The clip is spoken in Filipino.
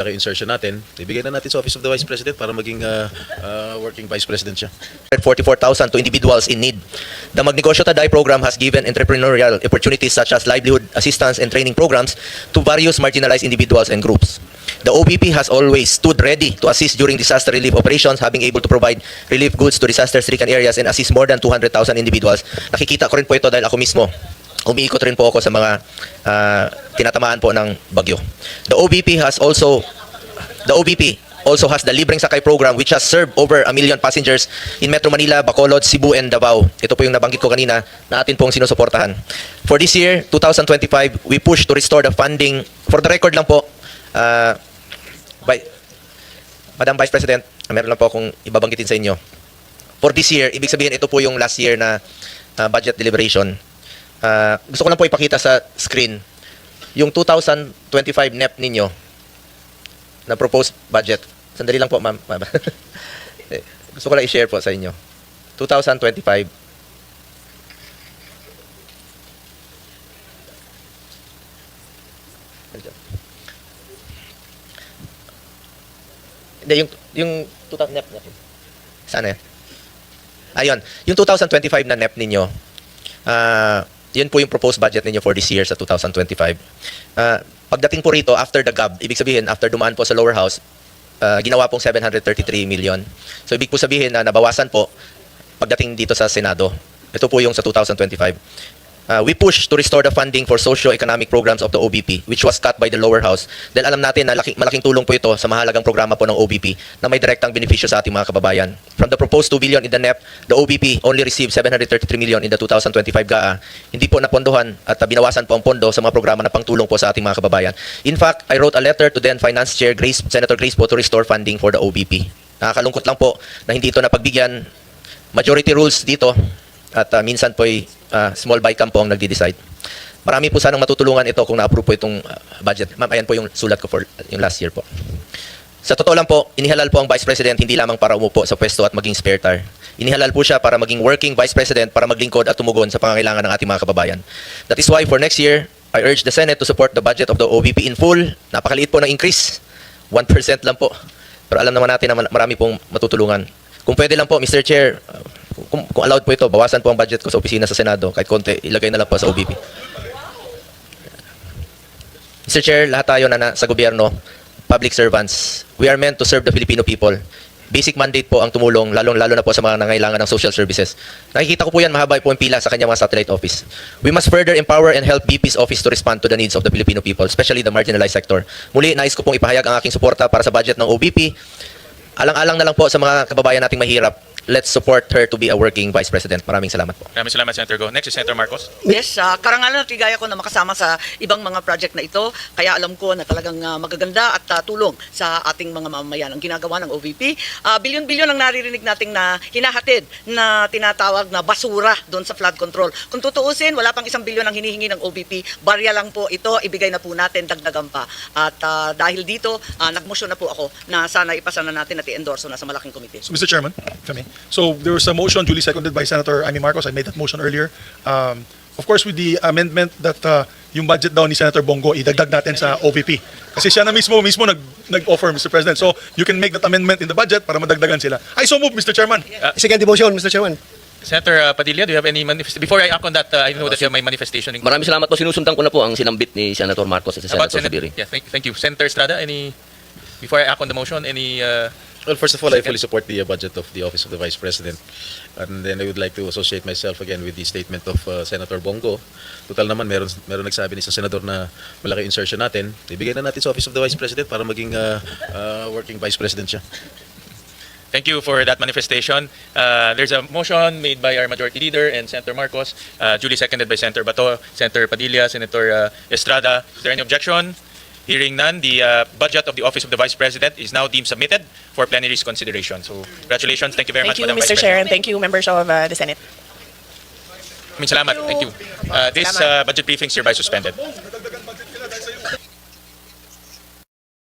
Laki insertion natin, ibigay na natin sa Office of the Vice President para maging working Vice President siya. 44,000 to individuals in need. The Magnegosyo Taday program has given entrepreneurial opportunities such as livelihood assistance and training programs to various marginalized individuals and groups. The OVP has always stood ready to assist during disaster relief operations, having able to provide relief goods to disaster-stricken areas and assist more than 200,000 individuals. Nakikita ko rin po ito dahil ako mismo umiikot rin po ako sa mga tinatamaan po ng bagyo. The OVP also has the Libreng Sakay program which has served over 1 million passengers in Metro Manila, Bacolod, Cebu, and Davao. Ito po yung nabanggit ko kanina na atin pong sinusuportahan. For this year, 2025, we push to restore the funding. For the record lang po, Madam Vice President, meron lang po akong ibabanggitin sa inyo. For this year, ibig sabihin ito po yung last year na budget deliberation. Gusto ko lang po ipakita sa screen yung 2025 NEP ninyo na proposed budget. Sandali lang po, ma'am. Gusto ko lang i-share po sa inyo. 2025. Hindi, yung 2000 NEP. Sana yan? Ayun, yung 2025 na NEP ninyo, yun po yung proposed budget ninyo for this year sa 2025. Pagdating po rito, after the GAB, ibig sabihin, after dumaan po sa lower house, ginawa pong 733 million. So, ibig po sabihin na nabawasan po pagdating dito sa Senado. Ito po yung sa 2025. We push to restore the funding for socio-economic programs of the OBP, which was cut by the lower house. Dahil alam natin na malaking tulong po ito sa mahalagang programa po ng OBP na may direktang benepisyo sa ating mga kababayan. From the proposed 2 billion in the NEP, the OBP only received 733 million in the 2025 GAA. Hindi po napondohan at binawasan po ang pondo sa mga programa na pangtulong po sa ating mga kababayan. In fact, I wrote a letter to then Finance Chair Senator Grace po to restore funding for the OBP. Nakakalungkot lang po na hindi ito napagbigyan. Majority rules dito at minsan po ay small bycam po ang nagdi-decide. Marami po sanang matutulungan ito kung na-approve po itong budget. Ma'am, ayan po yung sulat ko for yung last year po. Sa totoo lang po, inihalal po ang Vice President hindi lamang para umupo sa pwesto at maging spare tire. Inihalal po siya para maging working Vice President para maglingkod at tumugon sa pangangailangan ng ating mga kababayan. That is why for next year, I urge the Senate to support the budget of the OVP in full. Napakaliit po ng increase. 1% lang po. Pero alam naman natin na marami pong matutulungan. Kung pwede lang po, Mr. Chair, kung allowed po ito, bawasan po ang budget ko sa opisina sa Senado. Kahit konti, ilagay na lang po sa OVP. Mr. Chair, lahat tayo na sa gobyerno, public servants, we are meant to serve the Filipino people. Basic mandate po ang tumulong, lalo na po sa mga nangailangan ng social services. Nakikita ko po yan, mahaba po yung pila sa kanyang mga satellite office. We must further empower and help BP's office to respond to the needs of the Filipino people, especially the marginalized sector. Muli, nais ko pong ipahayag ang aking suporta para sa budget ng OVP. Alang-alang na lang po sa mga kababayan nating mahirap. Let's support her to be a working Vice President. Maraming salamat po. Maraming salamat, Senator Go. Next is Senator Marcos. Yes, karangalan at ligaya ko na makasama sa ibang mga project na ito. Kaya alam ko na talagang magaganda at tulong sa ating mga mamamayan ang ginagawa ng OVP. Bilyon-bilyon ang naririnig nating na hinahatid na tinatawag na basura doon sa flood control. Kung tutuusin, wala pang 1 bilyon ang hinihingi ng OVP. Barya lang po ito, ibigay na po natin, dagdagan pa. At dahil dito, nagmotion na po ako na sana ipasa na natin at i-endorso na sa malaking komite. So, Mr. Chairman, if I may. So there was a motion duly seconded by Senator Amy Marcos. I made that motion earlier. Of course, with the amendment that yung budget daw ni Senator Bongo, idagdag natin sa OVP. Kasi siya na mismo nag-offer, Mr. President. So you can make that amendment in the budget para madagdagan sila. I so move, Mr. Chairman. Second motion, Mr. Chairman. Senator Padilla, do you have any manifestation? Before I act on that, I know that you have my manifestation. Maraming salamat po. Sinusundan ko na po ang sinambit ni Senator Marcos at sa About Senator Sabiri. Yeah, thank you. Senator Estrada, before I act on the motion, any... Well, first of all, I fully support the budget of the Office of the Vice President. And then I would like to associate myself again with the statement of Senator Bongo. Total naman, meron nagsabi ni sa Senador na malaki insertion natin. Ibigay na natin sa Office of the Vice President para maging working Vice President siya. Thank you for that manifestation. There's a motion made by our Majority Leader and Senator Marcos, duly seconded by Senator Bato, Senator Padilla, Senator Estrada. Is there any objection? Hearing none, the budget of the Office of the Vice President is now deemed submitted for plenary's consideration. So, congratulations. Thank you very much, Thank you, Madam Mr. Vice Chair, President. and thank you, members of the Senate. Salamat. Thank you. This budget briefing is hereby suspended.